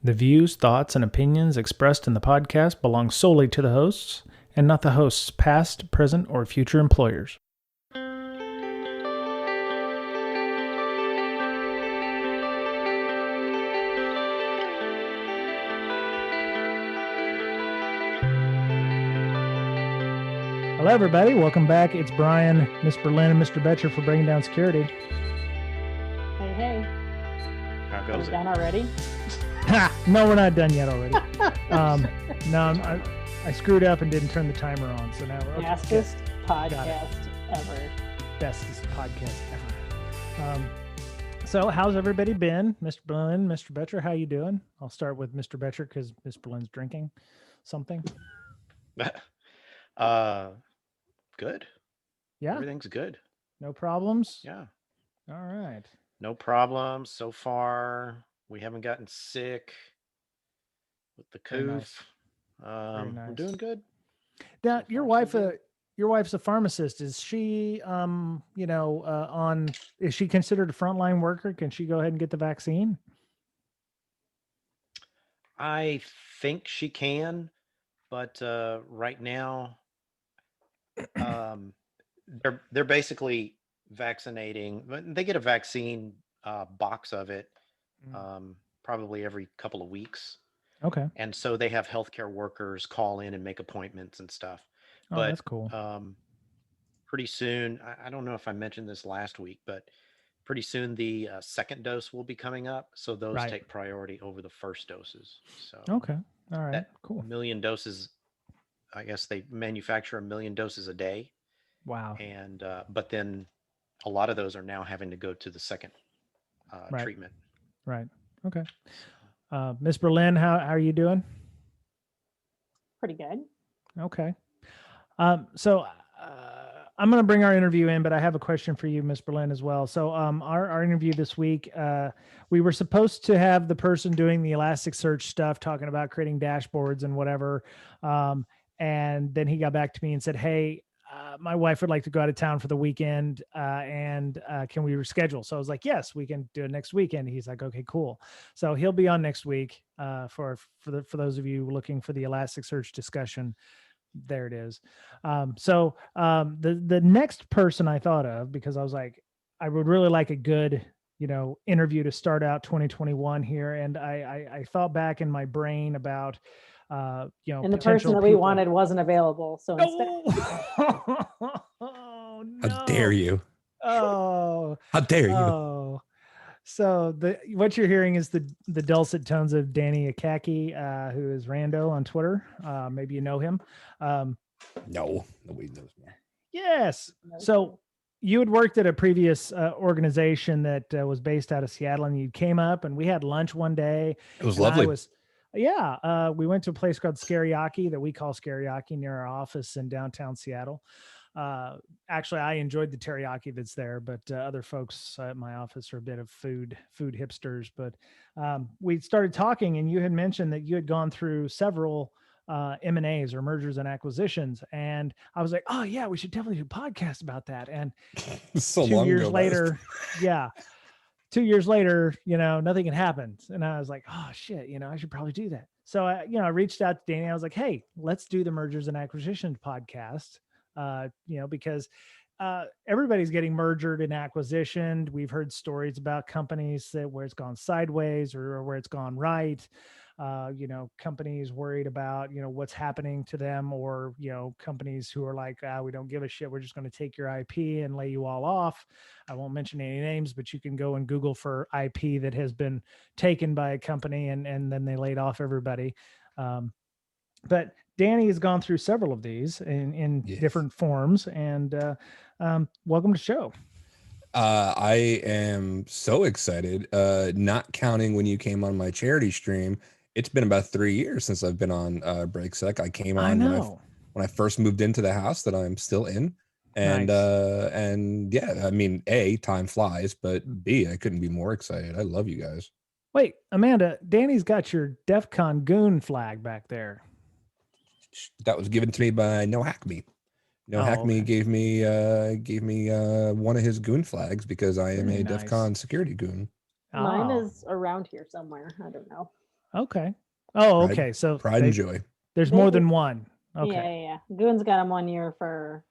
The views, thoughts, and opinions expressed in the podcast belong solely to the hosts and not the host's past, present, or future employers. Hello, everybody. Welcome back. It's Brian, Miss Berlin, and Mr. Betcher for Bringing Down Security. Hey, hey. How goes it? Done already? No, we're not done yet already. I screwed up and didn't turn the timer on, so now we're okay. Fastest podcast ever. Bestest podcast ever. So how's everybody been? Mr. Berlin, Mr. Betcher, how you doing? I'll start with Mr. Betcher because Miss Berlin's drinking something. Good. Yeah. Everything's good. No problems? Yeah. All right. No problems so far. We haven't gotten sick with the Very coof. nice. Very nice. We're doing good. Now, So your far, so wife, good. your wife's a pharmacist. Is she, is she considered a frontline worker? Can she go ahead and get the vaccine? I think she can, but right now, they're basically vaccinating. They get a vaccine box of it probably every couple of weeks. Okay. And so they have healthcare workers call in and make appointments and stuff. Oh, But that's cool. pretty soon, I don't know if I mentioned this last week, but pretty soon the second dose will be coming up. So those Right. take priority over the first doses. So Okay. All right. that Cool. million doses, I guess they manufacture 1 million doses a day. Wow. And but then a lot of those are now having to go to the second Right. treatment. Right. Okay. Miss Berlin, how are you doing? Pretty good. Okay. So I'm going to bring our interview in, but I have a question for you, Miss Berlin, as well. So our interview this week, we were supposed to have the person doing the Elasticsearch stuff, talking about creating dashboards and whatever. And then he got back to me and said, hey, my wife would like to go out of town for the weekend, and can we reschedule? So I was like, yes, we can do it next weekend. He's like, okay, cool. So he'll be on next week for those of you looking for the Elasticsearch discussion. There it is. The next person I thought of, because I was like, I would really like a good, interview to start out 2021 here. And I thought back in my brain about, And the person that we people. wanted wasn't available. So instead, Oh, no. How dare you? Oh, How dare you? Oh, so what you're hearing is the dulcet tones of Danny Akacki, who is Rando on Twitter. Maybe you know him. No, nobody knows me. Yes. So you had worked at a previous organization that was based out of Seattle, and you came up and we had lunch one day. It was lovely. We went to a place called Scariaki that we call Scariaki near our office in downtown Seattle. Actually, I enjoyed the teriyaki that's there, but other folks at my office are a bit of food hipsters. But we started talking, and you had mentioned that you had gone through several M&As or mergers and acquisitions, and I was like, oh yeah, we should definitely do a podcast about that. And So 2 long years ago, later, 2 years later, nothing had happened, and I was like, oh shit, I should probably do that. So I reached out to Danny. I was like, hey, let's do the mergers and acquisitions podcast. Because everybody's getting mergered and acquisitioned. We've heard stories about companies where it's gone sideways or where it's gone right. Companies worried about, what's happening to them, or, companies who are like, we don't give a shit. We're just going to take your IP and lay you all off. I won't mention any names, but you can go and Google for IP that has been taken by a company and then they laid off everybody. But Danny has gone through several of these in Yes. different forms, and welcome to the show. I am so excited. Not counting when you came on my charity stream, it's been about 3 years since I've been on Brakesec. I came on when I first moved into the house that I'm still in, and Nice. And yeah, I mean, A, time flies, but B, I couldn't be more excited. I love you guys. Wait, Amanda, Danny's got your DEF CON goon flag back there. That was given to me by No Hack Me. No Hack Me gave me one of his goon flags because I am Very a nice. DEF CON security goon. mine is around here somewhere. I don't know. Okay. Oh, Pride, okay. So pride and joy. there's more than one. Okay. Yeah. Goon's got him 1 year for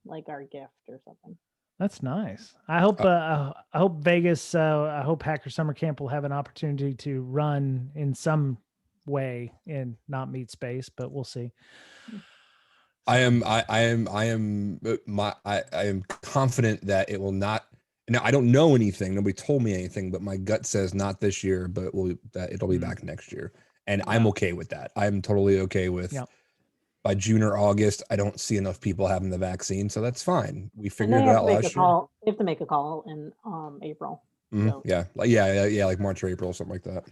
like our gift or something. That's nice. I hope Vegas, I hope Hacker Summer Camp will have an opportunity to run in some way and not meet space, but we'll see. I am confident that it will not. Now, I don't know anything. Nobody told me anything, but my gut says not this year, but that it'll be back next year. And I'm okay with that. I'm totally okay with by June or August, I don't see enough people having the vaccine. So that's fine. We figured it out last year. They have to make a call in April. So. Yeah. Like March or April, something like that.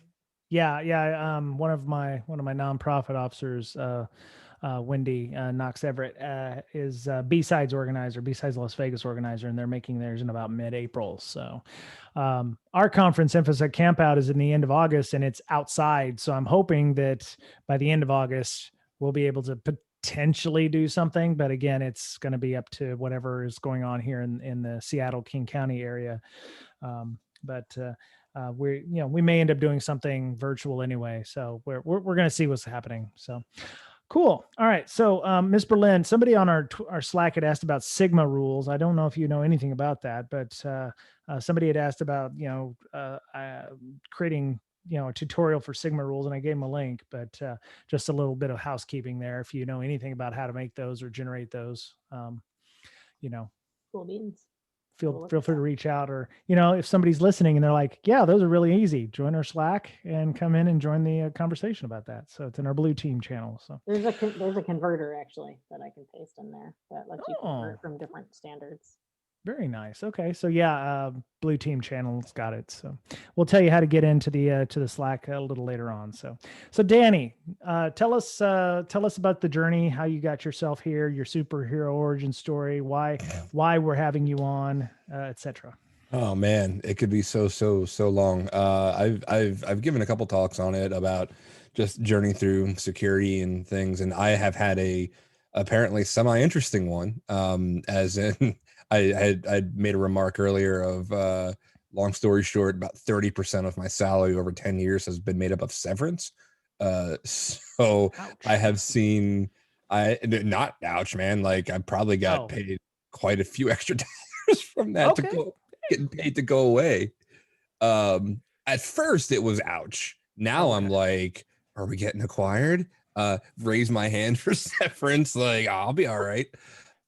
Yeah. One of my nonprofit officers, Wendy Knox Everett, is B-Sides organizer, B-Sides Las Vegas organizer, and they're making theirs in about mid-April. So our conference, Infosec Camp Out, is in the end of August, and it's outside. So I'm hoping that by the end of August, we'll be able to potentially do something. But again, it's going to be up to whatever is going on here in the Seattle, King County area. We may end up doing something virtual anyway. So we're going to see what's happening. So cool. All right. So Ms. Berlin, somebody on our Slack had asked about Sigma rules. I don't know if you know anything about that, but somebody had asked about, creating, a tutorial for Sigma rules, and I gave them a link, but just a little bit of housekeeping there. If you know anything about how to make those or generate those, cool beans. Feel free to reach out, or, if somebody's listening and they're like, yeah, those are really easy, join our Slack and come in and join the conversation about that. So it's in our Blue Team channel. So there's a converter actually that I can paste in there that lets you convert from different standards. Very nice. Okay. So yeah, Blue Team channel's got it. So we'll tell you how to get into the Slack a little later on. So Danny, tell us about the journey, how you got yourself here, your superhero origin story, why we're having you on, etc. Oh man, it could be so long. I've given a couple talks on it about just journey through security and things, and I have had a apparently semi-interesting one, as in I made a remark earlier of long story short, about 30% of my salary over 10 years has been made up of severance. So ouch. I have seen, not ouch, man. Like I probably got paid quite a few extra dollars from that getting paid to go away. At first it was ouch. Now I'm like, are we getting acquired? Raise my hand for severance. Like I'll be all right.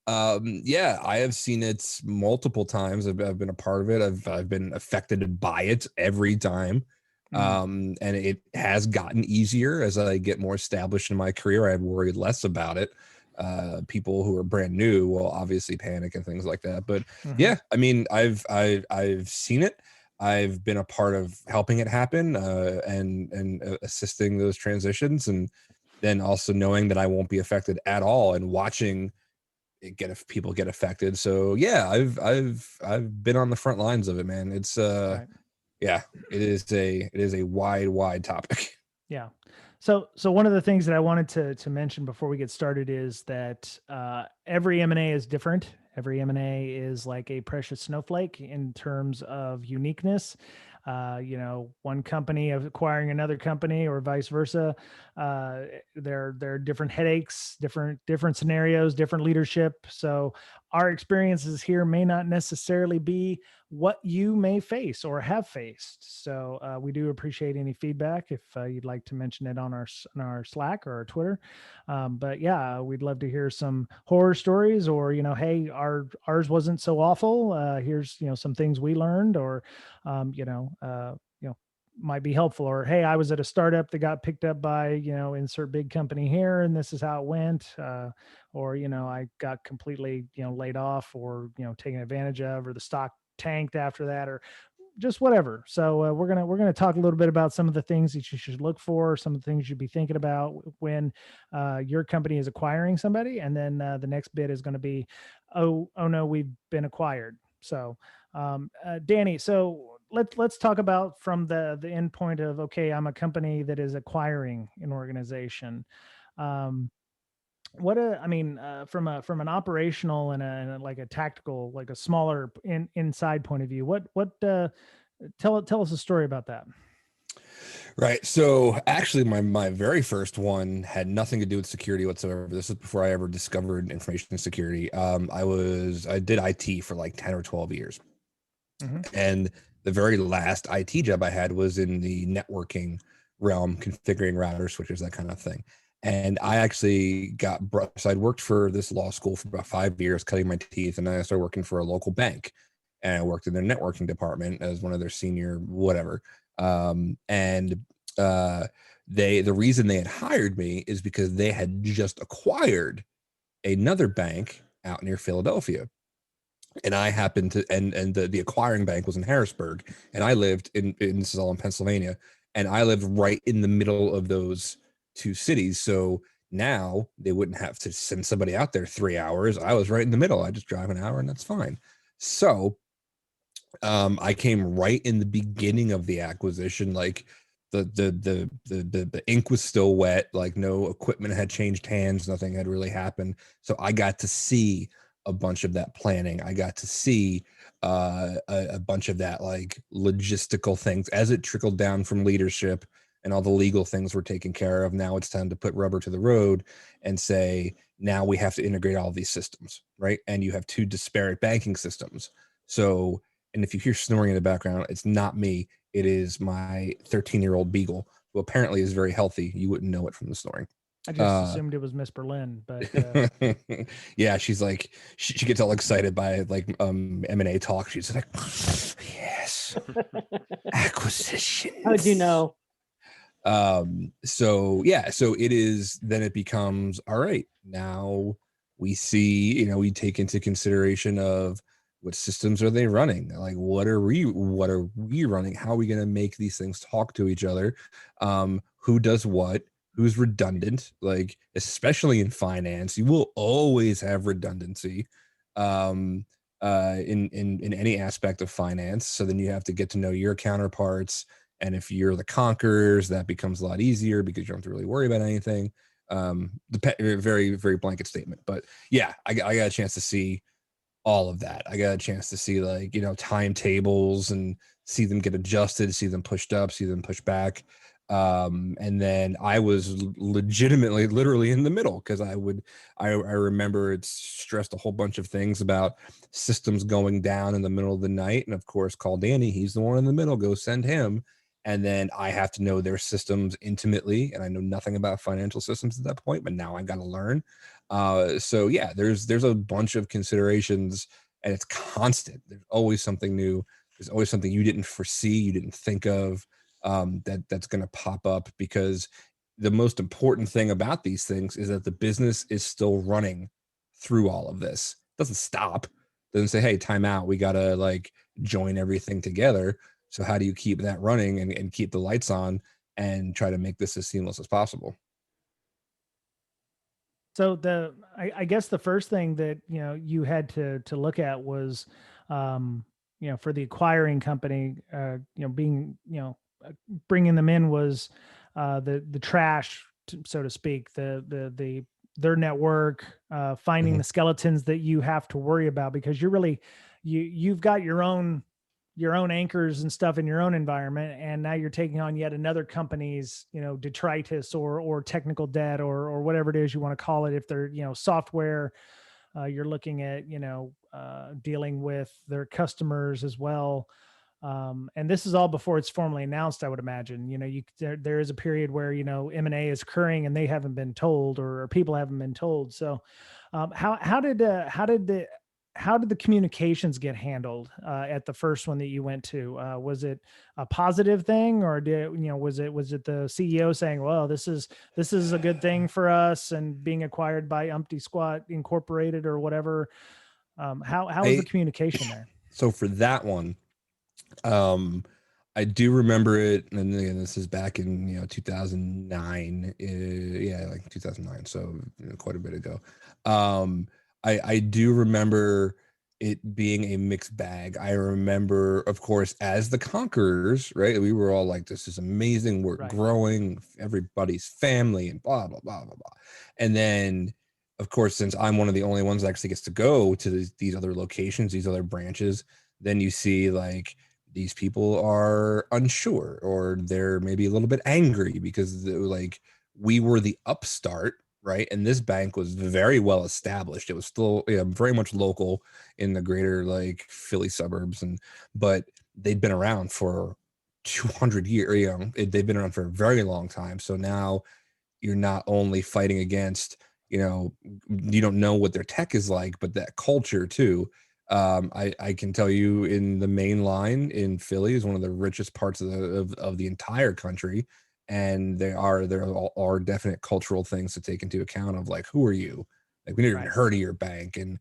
I have seen it multiple times. I've been a part of it. I've been affected by it every time. And it has gotten easier as I get more established in my career. I worry less about it. People who are brand new will obviously panic and things like that. But yeah, I mean, I've seen it. I've been a part of helping it happen, and assisting those transitions, and then also knowing that I won't be affected at all and watching people get affected. So yeah, I've been on the front lines of it, man. It's right. Yeah, it is a wide topic. Yeah. So one of the things that I wanted to mention before we get started is that every M&A is different. Every M&A is like a precious snowflake in terms of uniqueness. One company of acquiring another company or vice versa. There are different headaches, different scenarios, different leadership. So our experiences here may not necessarily be what you may face or have faced. So we do appreciate any feedback if you'd like to mention it on our Slack or our Twitter. But yeah, we'd love to hear some horror stories, or, hey, ours wasn't so awful. Here's, some things we learned, or, might be helpful, or, hey, I was at a startup that got picked up by, insert big company here, and this is how it went. Or, I got completely, laid off, or, taken advantage of, or the stock tanked after that, or just whatever. So we're gonna talk a little bit about some of the things that you should look for, some of the things you should be thinking about when your company is acquiring somebody, and then the next bit is going to be, oh no, we've been acquired. So Danny, so let's talk about from the end point of, okay, I'm a company that is acquiring an organization. From an operational and like a tactical, like a smaller inside point of view, tell us a story about that. Right. So actually my very first one had nothing to do with security whatsoever. This was before I ever discovered information security. I did IT for like 10 or 12 years. And the very last IT job I had was in the networking realm, configuring routers, switches, that kind of thing. And I actually so I'd worked for this law school for about 5 years, cutting my teeth, and then I started working for a local bank, and I worked in their networking department as one of their senior whatever. And the reason they had hired me is because they had just acquired another bank out near Philadelphia. And I happened to, and the acquiring bank was in Harrisburg, and I lived in this is all in Pennsylvania, and I lived right in the middle of those two cities. So now they wouldn't have to send somebody out there 3 hours. I was right in the middle. I just drive an hour, and that's fine. So I came right in the beginning of the acquisition. Like the ink was still wet. Like no equipment had changed hands. Nothing had really happened. So I got to see a bunch of that planning. I got to see a bunch of that like logistical things as it trickled down from leadership, and all the legal things were taken care of. Now it's time to put rubber to the road and say, now we have to integrate all of these systems, right? And you have two disparate banking systems. So, and if you hear snoring in the background, it's not me. It is my 13-year-old beagle, who apparently is very healthy. You wouldn't know it from the snoring. I just assumed it was Miss Berlin, but yeah, she's like she gets all excited by like M&A talk. She's like, yes, acquisition. How would you know? So it is, then it becomes, all right, now we see, we take into consideration of what systems are they running, like what are we running, how are we going to make these things talk to each other, who does what, who's redundant, like especially in finance you will always have redundancy in any aspect of finance. So then you have to get to know your counterparts, and if you're the conquerors, that becomes a lot easier because you don't have to really worry about anything. Very, very blanket statement, but yeah, I got a chance to see all of that. I got a chance to see like, timetables and see them get adjusted, see them pushed up, see them pushed back. And then I was legitimately literally in the middle, because I remember it stressed a whole bunch of things about systems going down in the middle of the night. And of course, call Danny. He's the one in the middle. Go send him. And then I have to know their systems intimately. And I know nothing about financial systems at that point, but now I've got to learn. So yeah, there's a bunch of considerations, and it's constant. There's always something new. There's always something you didn't foresee, you didn't think of, that's going to pop up, because the most important thing about these things is that the business is still running through all of this. It doesn't stop. It doesn't say, hey, time out. We got to like join everything together. So how do you keep that running and keep the lights on and try to make this as seamless as possible? So I guess the first thing that, you had to look at was, for the acquiring company, being, bringing them in was the trash, so to speak, their network, finding the skeletons that you have to worry about, because you've got your own anchors and stuff in your own environment, and now you're taking on yet another company's detritus or technical debt or whatever it is you want to call it. If they're software, you're looking at dealing with their customers as well. And this is all before it's formally announced, I would imagine. There is a period where M&A is occurring and they haven't been told, or people haven't been told. So how did the communications get handled at the first one that you went to? Was it a positive thing, or was it the CEO saying, well, this is a good thing for us, and being acquired by Umpty Squat Incorporated or whatever? How was the communication there? So for that one, I do remember it, and again, this is back in 2009, like 2009, so quite a bit ago. I do remember it being a mixed bag. I remember, of course, as the conquerors, right? We were all like, this is amazing. We're growing, everybody's family, and blah, blah, blah, blah, blah. And then, of course, since I'm one of the only ones that actually gets to go to these other locations, these other branches, then you see like these people are unsure, or they're maybe a little bit angry because like we were the upstart, right? And this bank was very well established. It was still very much local in the greater like Philly suburbs, but they'd been around for 200 years. They've been around for a very long time. So now you're not only fighting against, you don't know what their tech is like, but that culture too. I can tell you, in the main line in Philly is one of the richest parts of the entire country, and there are definite cultural things to take into account of like, who are you? Like, we never even heard of your bank, and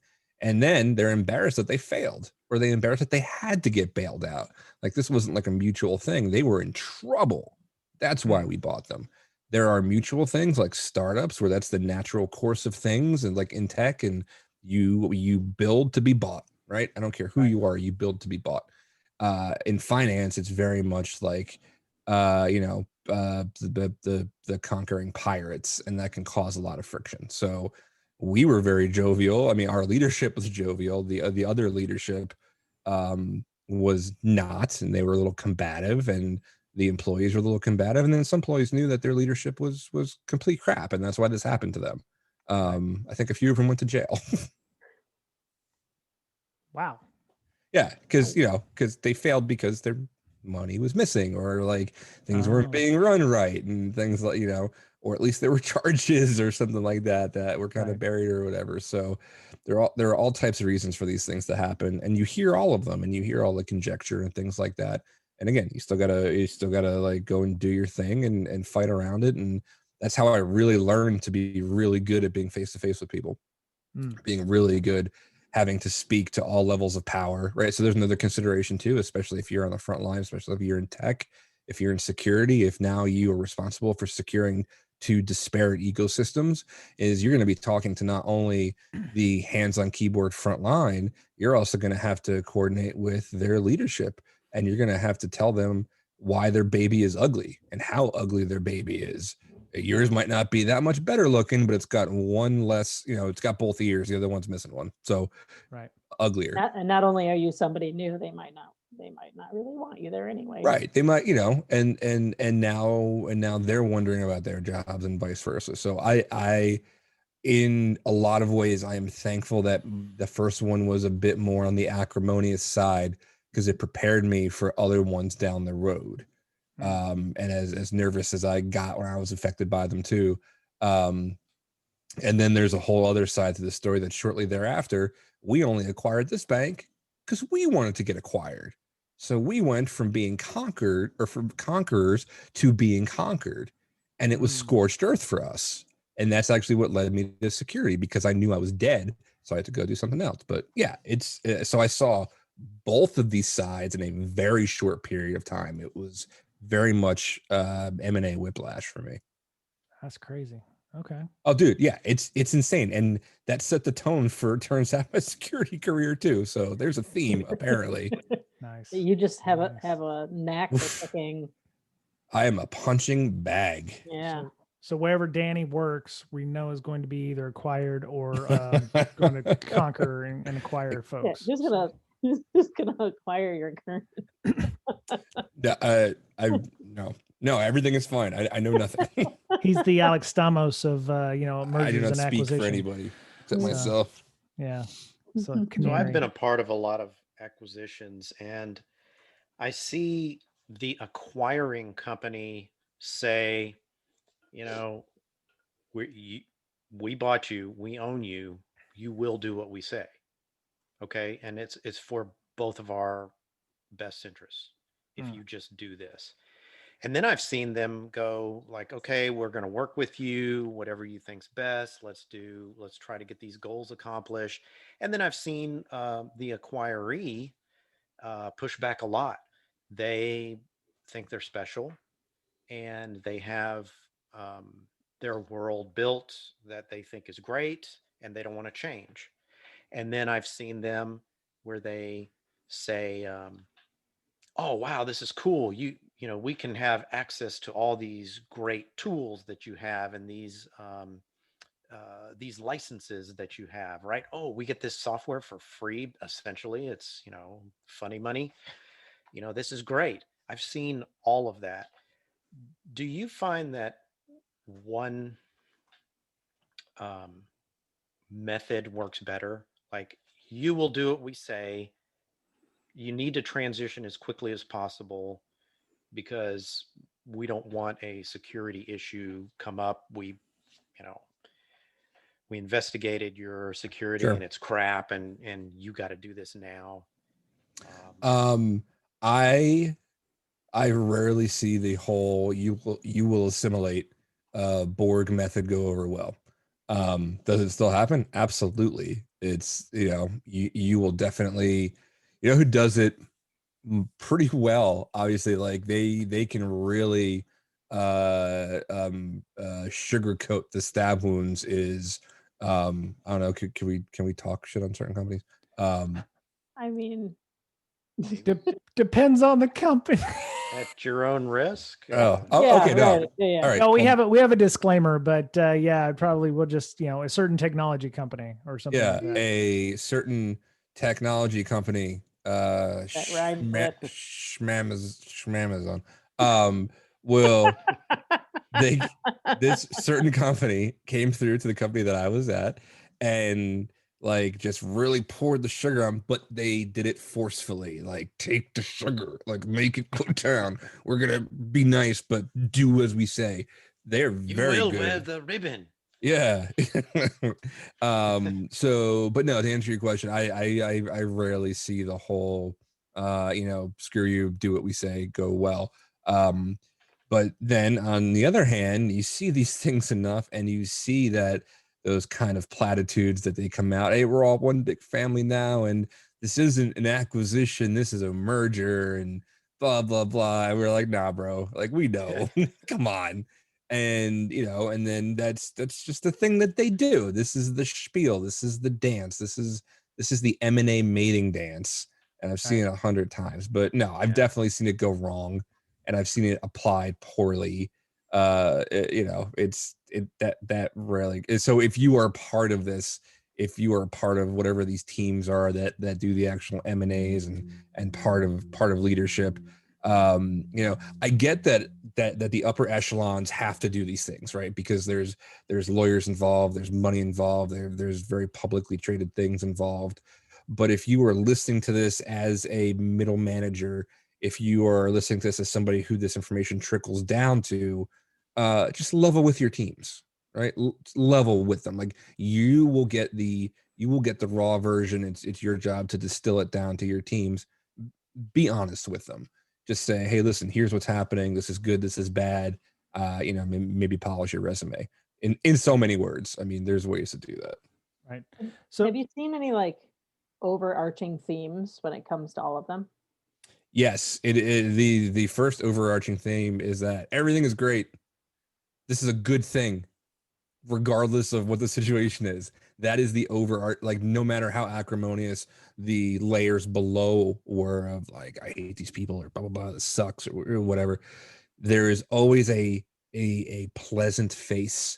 then they're embarrassed that they failed, or they embarrassed that they had to get bailed out. Like, this wasn't like a mutual thing; they were in trouble. That's why we bought them. There are mutual things like startups where that's the natural course of things, and like in tech, and you build to be bought. Right? I don't care who you are, you build to be bought. In finance, it's very much like, the conquering pirates, and that can cause a lot of friction. So we were very jovial. I mean, our leadership was jovial. The other leadership was not, and they were a little combative, and the employees were a little combative. And then some employees knew that their leadership was complete crap, and that's why this happened to them. I think a few of them went to jail. Wow. Yeah, because they failed because their money was missing, or like things weren't being run right, and things like, or at least there were charges or something like that were kind of buried or whatever. So there are all types of reasons for these things to happen, and you hear all of them, and you hear all the conjecture and things like that. And again, you still gotta like go and do your thing and fight around it. And that's how I really learned to be really good at being face to face with people, being really good having to speak to all levels of power, right? So there's another consideration too, especially if you're on the front line, especially if you're in tech, if you're in security, if now you are responsible for securing two disparate ecosystems, is you're going to be talking to not only the hands-on keyboard front line, you're also going to have to coordinate with their leadership, and you're going to have to tell them why their baby is ugly and how ugly their baby is. Yours might not be that much better looking, but it's got one less, it's got both ears. The other one's missing one. So uglier. And not only are you somebody new, they might not really want you there anyway. Right. They might, and now they're wondering about their jobs and vice versa. So I in a lot of ways, I am thankful that the first one was a bit more on the acrimonious side, because it prepared me for other ones down the road. And as nervous as I got when I was affected by them too. And then there's a whole other side to the story that shortly thereafter, we only acquired this bank because we wanted to get acquired. So we went from being conquered, or from conquerors to being conquered. And it was scorched earth for us. And that's actually what led me to security, because I knew I was dead. So I had to go do something else. But yeah, so I saw both of these sides in a very short period of time. It was very much M&A whiplash for me. That's crazy. Okay. Oh, dude, yeah, it's insane, and that set the tone for, turns out, my security career too. So there's a theme apparently. Nice. You just have a knack for picking. I am a punching bag. Yeah. So wherever Danny works, we know is going to be either acquired or going to conquer and acquire folks. Yeah, who's gonna acquire your current? No, everything is fine. I know nothing. He's the Alex Stamos of mergers I do not and speak acquisitions for anybody except myself. Yeah. So I've been a part of a lot of acquisitions, and I see the acquiring company say, we bought you, we own you, you will do what we say. Okay. And it's for both of our best interests if you just do this. And then I've seen them go like, okay, we're going to work with you, whatever you think's best. Let's try to get these goals accomplished. And then I've seen the acquiree push back a lot. They think they're special, and they have their world built that they think is great, and they don't want to change. And then I've seen them where they say, oh, wow, this is cool. We can have access to all these great tools that you have, and these licenses that you have, right? Oh, we get this software for free. Essentially, it's, funny money. This is great. I've seen all of that. Do you find that one method works better? Like, you will do what we say. You need to transition as quickly as possible because we don't want a security issue come up. We investigated your security Sure. and it's crap, and you got to do this now. I rarely see the whole you will assimilate Borg method go over well. Does it still happen? Absolutely. It's you will definitely, who does it pretty well, obviously, like they can really sugarcoat the stab wounds is I don't know, can we talk shit on certain companies? I mean, depends on the company. At your own risk. Okay, right. no. Yeah. All right. No, we have a disclaimer, but yeah, probably we'll just a certain technology company or something. Yeah, like that. a certain technology company, Schmamazon, will this certain company came through to the company that I was at and like just really poured the sugar on, but they did it forcefully. Like, take the sugar, like make it go down. We're gonna be nice, but do as we say. They're very You will good. wear the ribbon. Yeah. So, but no, to answer your question, I rarely see the whole screw you, do what we say, go well. But then on the other hand, you see these things enough and you see that those kind of platitudes that they come out, hey, we're all one big family now, and this isn't an acquisition, this is a merger, and blah blah blah. And we're like, nah, bro, like we know. Come on. And and then that's just the thing that they do. This is the spiel, this is the dance, this is the M&A mating dance, and I've seen it 100 times. But no, I've definitely seen it go wrong, and I've seen it applied poorly. That rarely. So if you are part of this, if you are part of whatever these teams are that do the actual M&As and part of leadership, I get that the upper echelons have to do these things, right? Because there's lawyers involved, there's money involved, there's very publicly traded things involved. But if you are listening to this as a middle manager, if you are listening to this as somebody who this information trickles down to, just level with your teams, right? Level with them. Like, you will get the raw version. It's your job to distill it down to your teams. Be honest with them. Just say, hey, listen, here's what's happening. This is good. This is bad. Maybe polish your resume in so many words. I mean, there's ways to do that. Right. So have you seen any like overarching themes when it comes to all of them? Yes, the first overarching theme is that everything is great. This is a good thing, regardless of what the situation is. That is the like, no matter how acrimonious the layers below were of like, I hate these people, or blah blah blah, this sucks, or whatever. There is always a pleasant face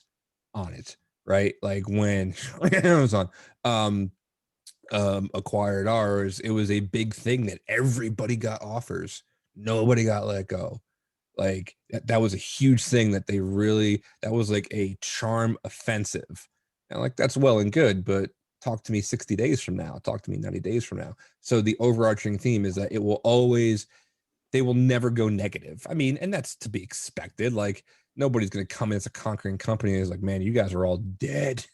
on it, right? Like when Amazon acquired ours, it was a big thing that everybody got offers, nobody got let go. Like that was a huge thing that that was like a charm offensive. And like, that's well and good, but talk to me 60 days from now, talk to me 90 days from now. So the overarching theme is that they will never go negative. I mean, and that's to be expected. Like, nobody's going to come in as a conquering company and is like, man, you guys are all dead.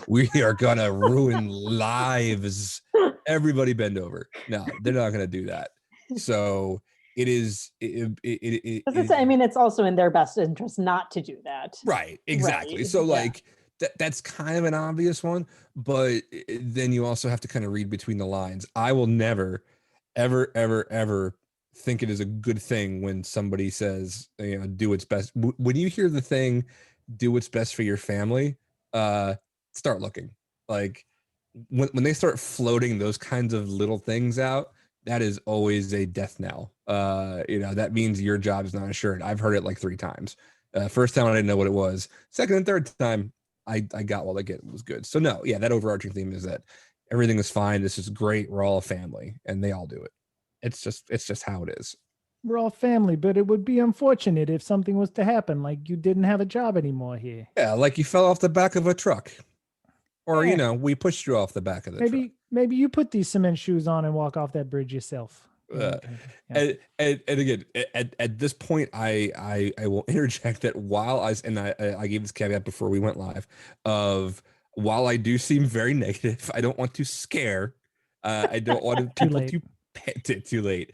We are going to ruin lives. Everybody bend over. No, they're not going to do that. So it is. It's also in their best interest not to do that. Right. Exactly. Right. So like that's kind of an obvious one, but then you also have to kind of read between the lines. I will never, ever, ever, ever think it is a good thing when somebody says, do what's best. When you hear the thing, do what's best for your family, start looking. Like when they start floating those kinds of little things out, that is always a death knell. That means your job is not assured. I've heard it like 3 times. First time I didn't know what it was. Second and third time, I got what I get. It was good. So no, yeah, that overarching theme is that everything is fine. This is great. We're all a family, and they all do it. it's just how it is. We're all family, but it would be unfortunate if something was to happen, like you didn't have a job anymore here. Yeah, like you fell off the back of a truck, or Yeah. we pushed you off the back of the truck. Maybe you put these cement shoes on and walk off that bridge yourself. And again, at this point, I will interject that while I gave this caveat before we went live of while I do seem very negative, I don't want to scare. I don't want people to pet it too late.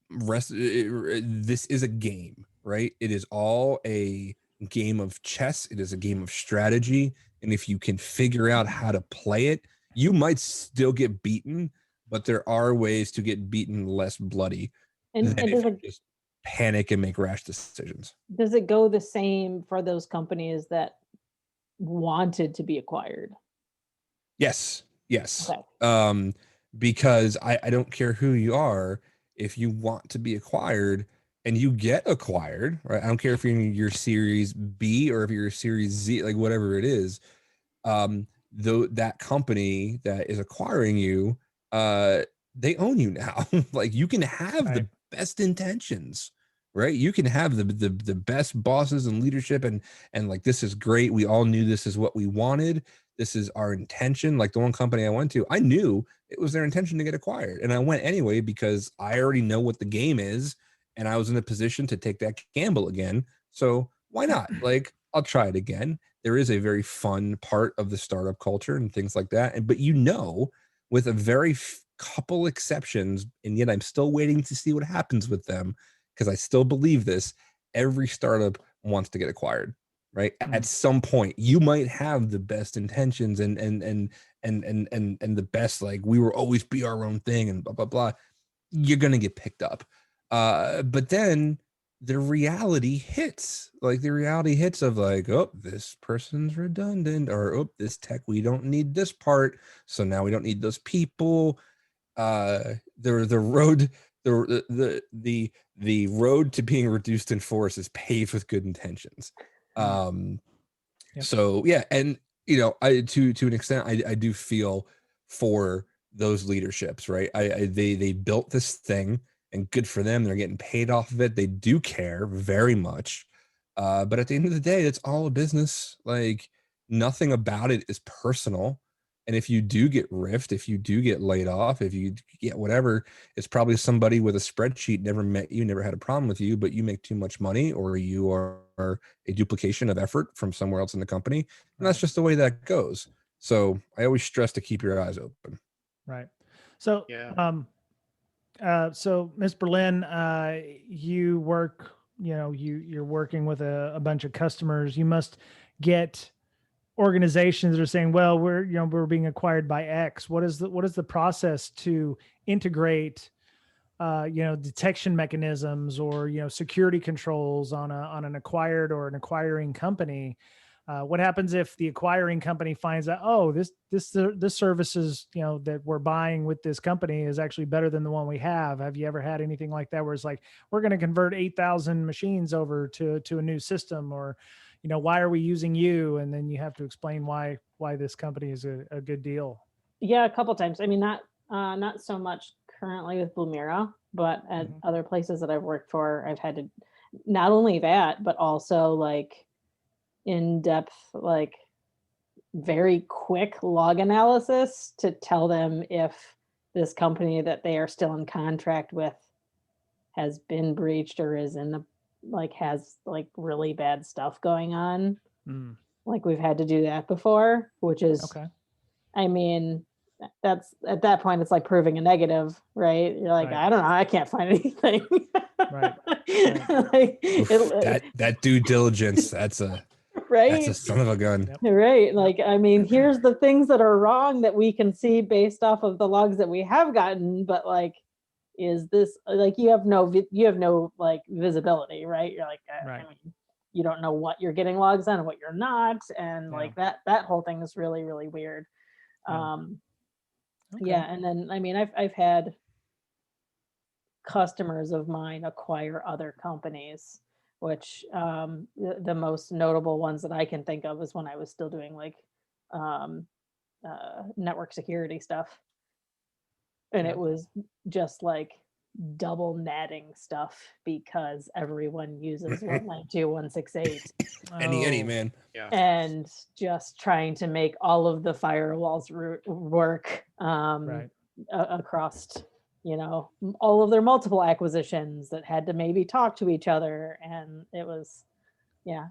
This is a game, right? It is all a game of chess. It is a game of strategy, and if you can figure out how to play it, you might still get beaten. But there are ways to get beaten less bloody than if you just panic and make rash decisions. Does it go the same for those companies that wanted to be acquired? Yes. Okay. Because I don't care who you are, if you want to be acquired and you get acquired, right? I don't care if you're in your Series B or if you're Series Z, like whatever it is, though that company that is acquiring you, they own you now. Like you can have the best intentions, right? You can have the best bosses and leadership and like, this is great. We all knew this is what we wanted. This is our intention. Like the one company I went to, I knew it was their intention to get acquired. And I went anyway, because I already know what the game is. And I was in a position to take that gamble again. So why not? Like, I'll try it again. There is a very fun part of the startup culture and things like that. But with a very couple exceptions, and yet I'm still waiting to see what happens with them, because I still believe this, every startup wants to get acquired, right? At some point, you might have the best intentions and the best, like, we will always be our own thing and blah, blah, blah. You're going to get picked up. But then the reality hits of like, oh, this person's redundant, or oh, this tech, we don't need this part, so now we don't need those people. The road to being reduced in force is paved with good intentions. So yeah, and I to an extent I do feel for those leaderships, right? They built this thing, and good for them. They're getting paid off of it. They do care very much. But at the end of the day, it's all a business. Like, nothing about it is personal. And if you do get riffed, if you do get laid off, if you get whatever, it's probably somebody with a spreadsheet, never met you, never had a problem with you, but you make too much money, or you are a duplication of effort from somewhere else in the company. And that's just the way that goes. So I always stress to keep your eyes open. Right. So, so Ms. Berlin, you work, you're working with a bunch of customers. You must get organizations that are saying, well, we're being acquired by X. What is the process to integrate, detection mechanisms or, security controls on an acquired or an acquiring company? What happens if the acquiring company finds out, oh, this services, that we're buying with this company is actually better than the one we have? Have you ever had anything like that, where it's like, we're going to convert 8,000 machines over to a new system, or, why are we using you? And then you have to explain why this company is a good deal. Yeah, a couple times. I mean, not so much currently with Blumira, but at other places that I've worked for, I've had to not only that, but also like in-depth, like very quick log analysis to tell them if this company that they are still in contract with has been breached or is in the has really bad stuff going on. Like, we've had to do that before, which is okay. I mean, that's, at that point, it's like proving a negative, right? You're like, I don't know, I can't find anything. Right. That due diligence, that's a son of a gun. Right. Like, I mean, here's the things that are wrong that we can see based off of the logs that we have gotten, but like, is this, like, you have no like visibility, right? You're like, I mean, you don't know what you're getting logs on and what you're not. And like that whole thing is really, really weird. And then, I mean, I've had customers of mine acquire other companies, which the most notable ones that I can think of is when I was still doing like network security stuff. And it was just like double natting stuff because everyone uses 192.168. Any man. Yeah. And just trying to make all of the firewalls work across, all of their multiple acquisitions that had to maybe talk to each other. And it was, a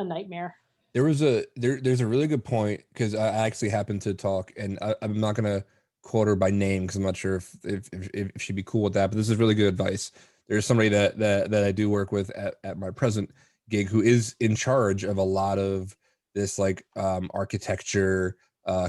nightmare. There's a really good point, because I actually happened to talk, and I'm not going to quote her by name because I'm not sure if she'd be cool with that, but this is really good advice. There's somebody that I do work with at my present gig who is in charge of a lot of this, like architecture,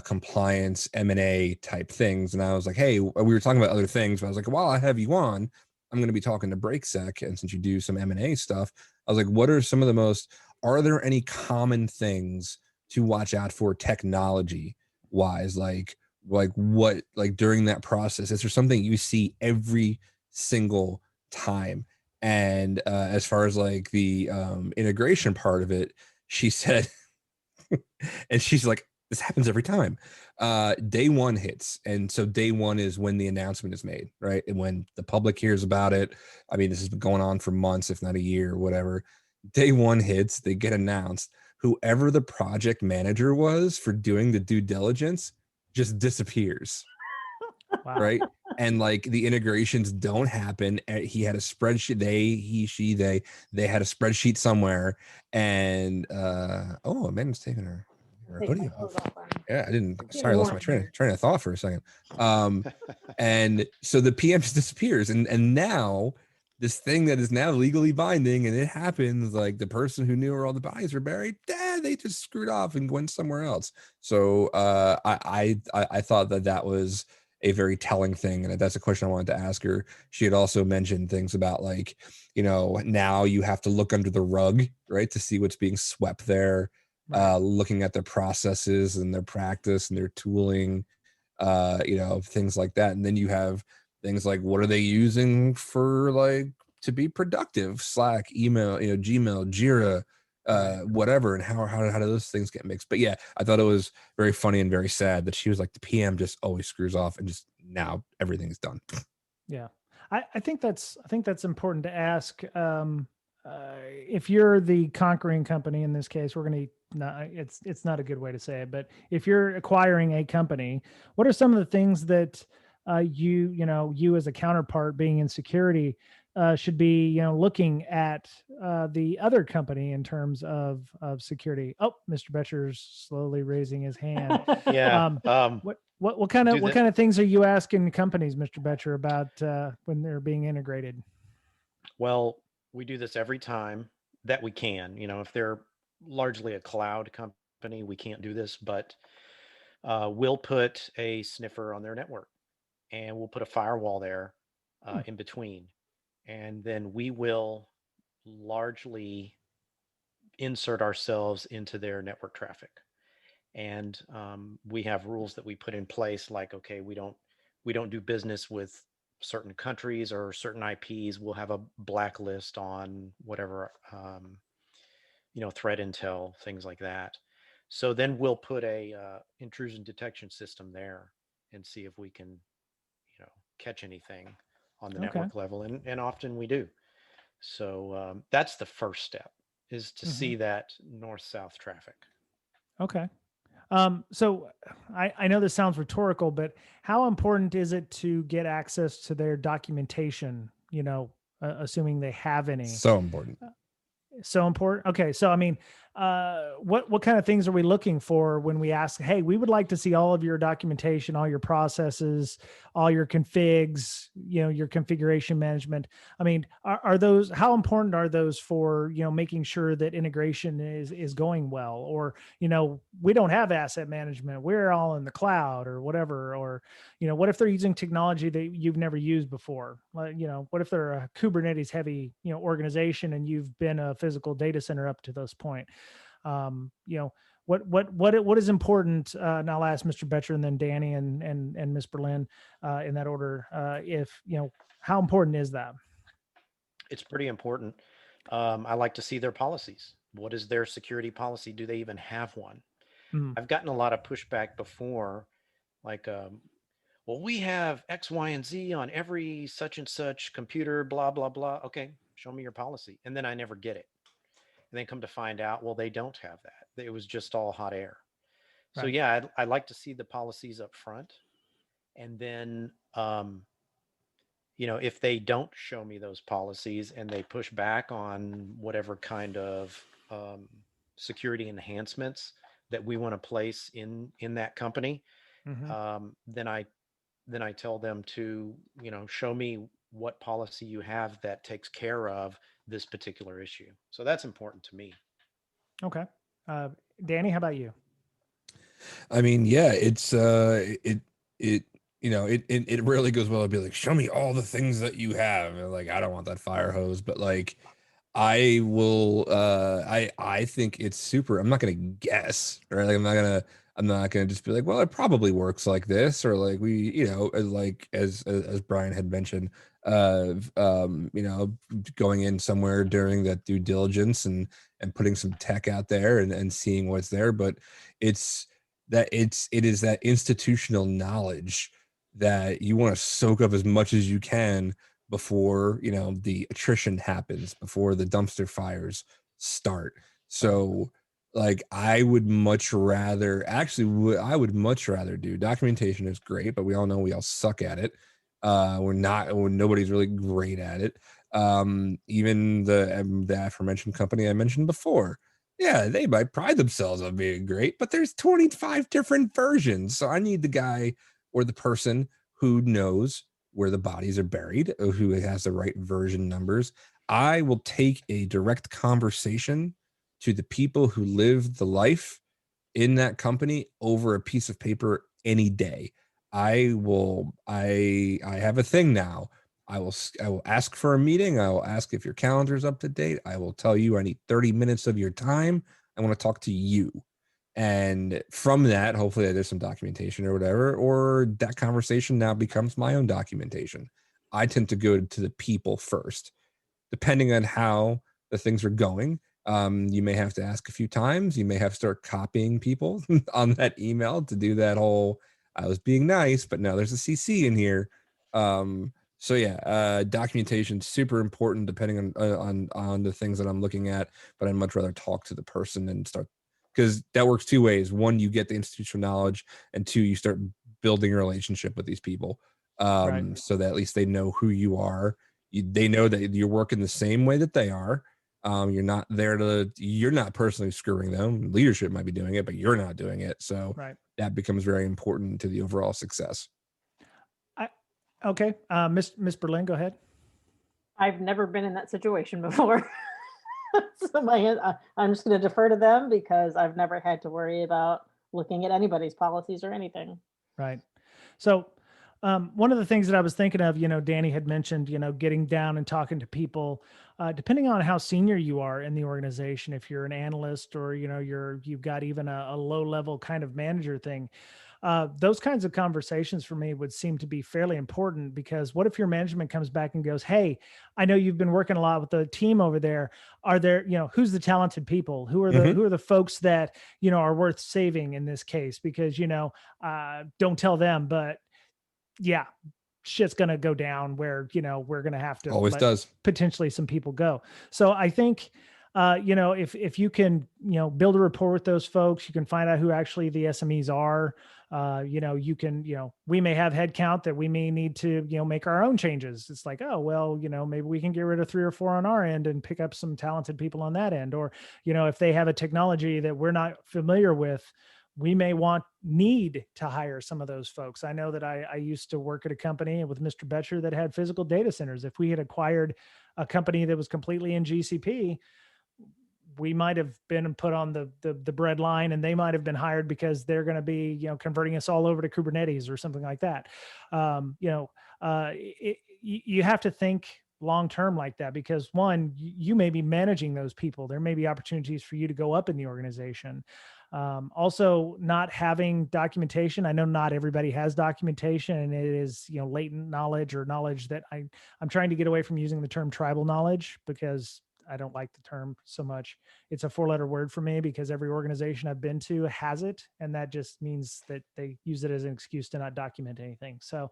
compliance, M&A type things. And I was like, hey, we were talking about other things, but I was like, while I have you on, I'm going to be talking to Brakesec, and since you do some M&A stuff, I was like, what are some of the most, are there any common things to watch out for technology wise? Like what, like during that process, is there something you see every single time? And as far as like the integration part of it, she said, and she's like, this happens every time. Day one hits. And so day one is when the announcement is made, right? And when the public hears about it, I mean, this has been going on for months, if not a year or whatever. Day one hits, they get announced. Whoever the project manager was for doing the due diligence just disappears. Wow. Right. And like the integrations don't happen. He had a spreadsheet. They had a spreadsheet somewhere. And Amanda's taking her hoodie off. Yeah, I didn't. Sorry, I lost my train of thought for a second. And so the PM just disappears, and now this thing that is now legally binding, and it happens, like the person who knew where all the bodies were buried, they just screwed off and went somewhere else. So I thought that was a very telling thing, and that's a question I wanted to ask her. She had also mentioned things about like, now you have to look under the rug, right, to see what's being swept there. Right. Looking at their processes and their practice and their tooling, things like that. And then you have things like, what are they using for like to be productive? Slack, email, Gmail, Jira, whatever. And how do those things get mixed? But yeah, I thought it was very funny and very sad that she was like, the PM just always screws off, and just now everything's done. Yeah. I think that's important to ask. If you're the conquering company, in this case, it's not a good way to say it, but if you're acquiring a company, what are some of the things that you as a counterpart being in security should be looking at the other company in terms of security? Oh, Mr. Betcher's slowly raising his hand. Yeah. What kind of things are you asking companies, Mr. Betcher, about when they're being integrated? Well, we do this every time that we can. If they're largely a cloud company, we can't do this, but we'll put a sniffer on their network, and we'll put a firewall there in between. And then we will largely insert ourselves into their network traffic. And we have rules that we put in place, like, okay, we don't do business with certain countries or certain IPs. We'll have a blacklist on whatever, threat intel, things like that. So then we'll put a intrusion detection system there and see if we can, catch anything on the network level. And often we do. So that's the first step, is to see that north-south traffic. Okay. So I know this sounds rhetorical, but how important is it to get access to their documentation, assuming they have any? So important. So important. Okay. So, I mean, what kind of things are we looking for when we ask, hey, we would like to see all of your documentation, all your processes, all your configs, your configuration management? I mean, are those, how important are those for, making sure that integration is going well? Or, we don't have asset management, we're all in the cloud or whatever, or, what if they're using technology that you've never used before? What if they're a Kubernetes heavy, organization, and you've been a physical data center up to this point? What is important? And I'll ask Mr. Betcher and then Danny and Ms. Berlin in that order. How important is that? It's pretty important. I like to see their policies. What is their security policy? Do they even have one? I've gotten a lot of pushback before, like, well, we have X, Y, and Z on every such and such computer, blah, blah, blah. Okay, show me your policy. And then I never get it. And then come to find out, well, they don't have that. It was just all hot air. So Right. yeah, I'd like to see the policies up front. And then, if they don't show me those policies and they push back on whatever kind of security enhancements that we want to place in that company, then I tell them to, show me what policy you have that takes care of this particular issue. So that's important to me. Okay. Danny, how about you? I mean, yeah, it's it it really goes well to be like, show me all the things that you have. And like, I don't want that fire hose, but like I will I think it's super. I'm not gonna guess, right? Like I'm not gonna just be like, well, it probably works like this, or like we, like as Brian had mentioned, going in somewhere during that due diligence and putting some tech out there and seeing what's there. But it is that institutional knowledge that you want to soak up as much as you can before the attrition happens, before the dumpster fires start. So like I would much rather do documentation. Is great, but we all know we all suck at it. Nobody's really great at it. Even the aforementioned company I mentioned before, yeah, they might pride themselves on being great, but there's 25 different versions. So I need the guy or the person who knows where the bodies are buried, or who has the right version numbers. I will take a direct conversation to the people who live the life in that company over a piece of paper any day. I have a thing now. I will ask for a meeting. I will ask if your calendar is up to date. I will tell you I need 30 minutes of your time. I want to talk to you. And from that, hopefully there's some documentation or whatever, or that conversation now becomes my own documentation. I tend to go to the people first, depending on how the things are going. You may have to ask a few times. You may have to start copying people on that email to do that whole, I was being nice, but now there's a CC in here. So yeah, documentation super important depending on the things that I'm looking at, but I'd much rather talk to the person and start, because that works two ways. One, you get the institutional knowledge, and two, you start building a relationship with these people. Right. So that at least they know who you are. They know that you're working the same way that they are. You're not personally screwing them. Leadership might be doing it, but you're not doing it. So Right. that becomes very important to the overall success. Okay. Miss Berlin, go ahead. I've never been in that situation before. So I'm just going to defer to them because I've never had to worry about looking at anybody's policies or anything. Right. So one of the things that I was thinking of, Danny had mentioned, getting down and talking to people, depending on how senior you are in the organization, if you're an analyst or, you've got even a low level kind of manager thing, those kinds of conversations for me would seem to be fairly important, because what if your management comes back and goes, hey, I know you've been working a lot with the team over there. Are there, who's the talented people? Who are the folks that, are worth saving in this case? Because, don't tell them, but yeah, shit's going to go down where, we're going to have to always does potentially some people go. So I think, if you can, build a rapport with those folks, you can find out who actually the SMEs are. You can, we may have headcount that we may need to, make our own changes. It's like, oh, well, maybe we can get rid of 3 or 4 on our end and pick up some talented people on that end. Or, if they have a technology that we're not familiar with, we may need to hire some of those folks. I know that I used to work at a company with Mr. Betcher that had physical data centers. If we had acquired a company that was completely in GCP, we might have been put on the bread line, and they might have been hired because they're going to be, converting us all over to Kubernetes or something like that. You have to think long-term like that, because one, you may be managing those people. There may be opportunities for you to go up in the organization. Also, not having documentation. I know not everybody has documentation, and it is, latent knowledge or knowledge that I'm trying to get away from using the term tribal knowledge, because I don't like the term so much. It's a 4-letter word for me because every organization I've been to has it. And that just means that they use it as an excuse to not document anything. So,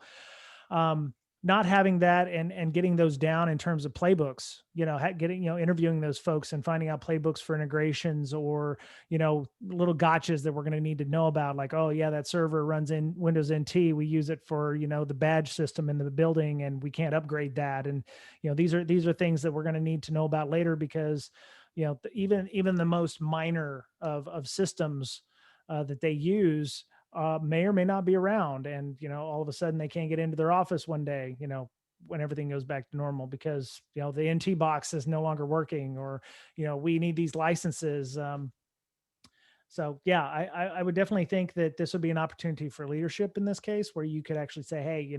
not having that and getting those down in terms of playbooks, getting, interviewing those folks and finding out playbooks for integrations or, little gotchas that we're going to need to know about, like, oh yeah, that server runs in Windows NT. We use it for, the badge system in the building and we can't upgrade that. And, these are things that we're going to need to know about later because, even the most minor of systems that they use may or may not be around. And, all of a sudden they can't get into their office one day, when everything goes back to normal because, the NT box is no longer working or, we need these licenses. So yeah, I would definitely think that this would be an opportunity for leadership in this case where you could actually say, hey,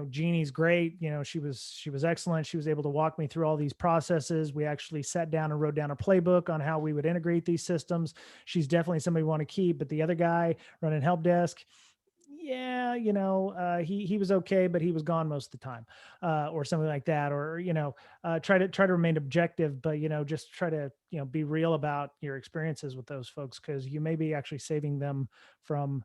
Jeannie's great. She was excellent. She was able to walk me through all these processes. We actually sat down and wrote down a playbook on how we would integrate these systems. She's definitely somebody we want to keep, but the other guy running help desk, yeah, he was okay, but he was gone most of the time, or something like that. Or, try to remain objective, but, just try to, be real about your experiences with those folks. Cause you may be actually saving them from,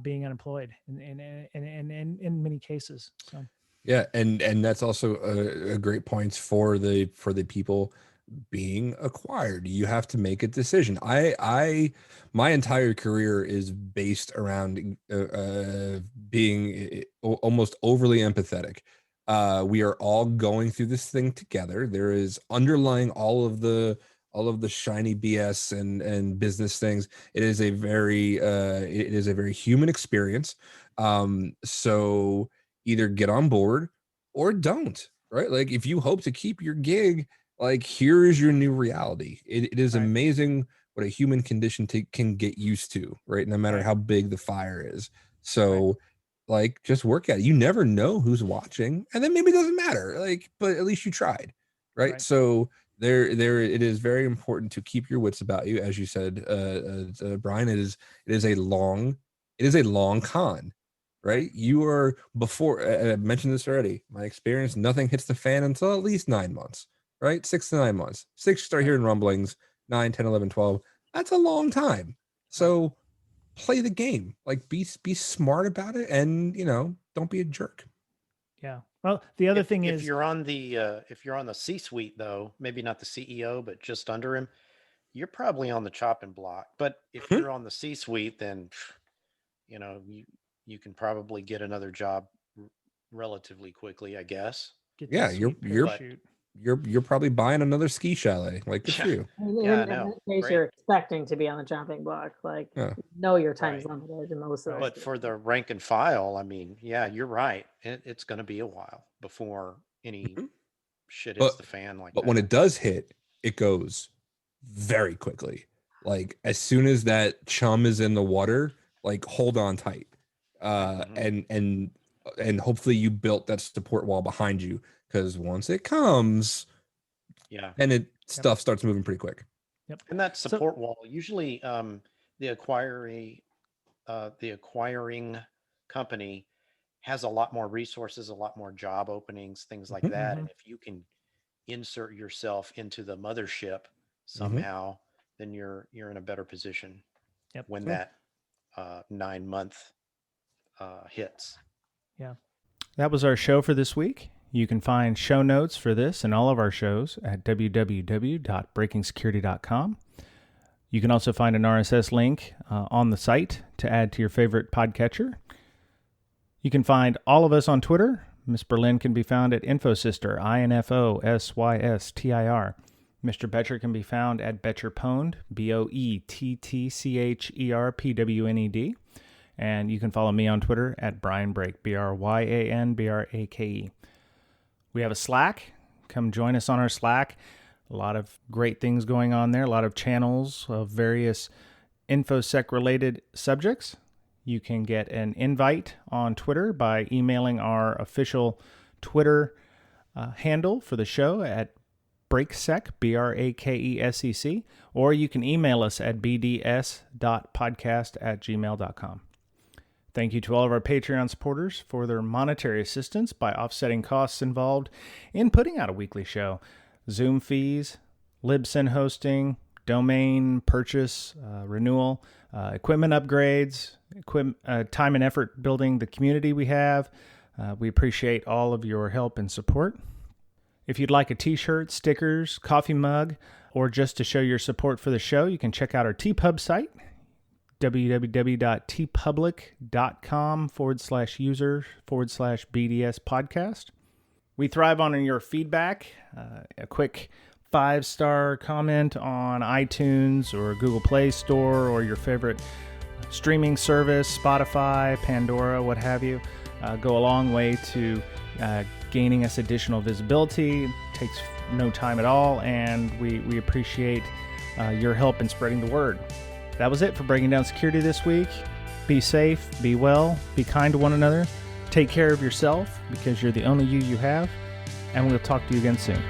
being unemployed in many cases. So yeah, and that's also a great point for the people being acquired. You have to make a decision. My entire career is based around being almost overly empathetic. We are all going through this thing together. There is underlying all of the shiny BS and business things. It is a very human experience. So either get on board or don't, right? Like if you hope to keep your gig, like here is your new reality. It is amazing what a human condition can get used to, right? No matter how big the fire is. So like just work at it. You never know who's watching, and then maybe it doesn't matter. Like, but at least you tried, right? So there it is very important to keep your wits about you, as you said, Brian. It is a long con, right? You are before I mentioned this already. My experience, nothing hits the fan until at least 9 months, right? 6 to 9 months. 6 start hearing rumblings. 9, 10, 11, 12. That's a long time. So play the game, like be smart about it, and don't be a jerk. Yeah. Well, the other thing is if you're on the C-suite though, maybe not the CEO, but just under him, you're probably on the chopping block. But if you're on the C-suite, then you can probably get another job relatively quickly, I guess. Yeah, you're probably buying another ski chalet. Like good for you. Yeah, in that case, you're expecting to be on the chopping block. Like know your time's limited in most of those. But for the rank and file, I mean, yeah, you're right. It's going to be a while before any shit hits the fan like that. But when it does hit, it goes very quickly. Like as soon as that chum is in the water, like hold on tight. And hopefully you built that support wall behind you, because once it comes, and stuff starts moving pretty quick. Yep. And that support wall, usually the acquiring company has a lot more resources, a lot more job openings, things like that. And if you can insert yourself into the mothership somehow, then you're in a better position when that 9-month hits. Yeah. That was our show for this week. You can find show notes for this and all of our shows at www.breakingsecurity.com. You can also find an RSS link on the site to add to your favorite podcatcher. You can find all of us on Twitter. Miss Berlin can be found at InfoSyster, INFOSYSTIR. Mr. Betcher can be found at BetcherPwned, BOETTCHERPWNED. And you can follow me on Twitter at Brian Brake, BRYANBRAKE. We have a Slack. Come join us on our Slack. A lot of great things going on there. A lot of channels of various InfoSec-related subjects. You can get an invite on Twitter by emailing our official Twitter handle for the show at Brakesec, BRAKESEC, or you can email us at bds.podcast@gmail.com. Thank you to all of our Patreon supporters for their monetary assistance by offsetting costs involved in putting out a weekly show. Zoom fees, Libsyn hosting, domain purchase, renewal, equipment upgrades, time and effort building the community we have. We appreciate all of your help and support. If you'd like a t-shirt, stickers, coffee mug, or just to show your support for the show, you can check out our TPub site, www.tpublic.com/user/BDS podcast. We thrive on your feedback. A quick 5-star comment on iTunes or Google Play Store or your favorite streaming service, Spotify, Pandora, what have you, go a long way to gaining us additional visibility. It takes no time at all, and we appreciate your help in spreading the word. That was it for Breaking Down Security this week. Be safe, be well, be kind to one another, take care of yourself because you're the only you have, and we'll talk to you again soon.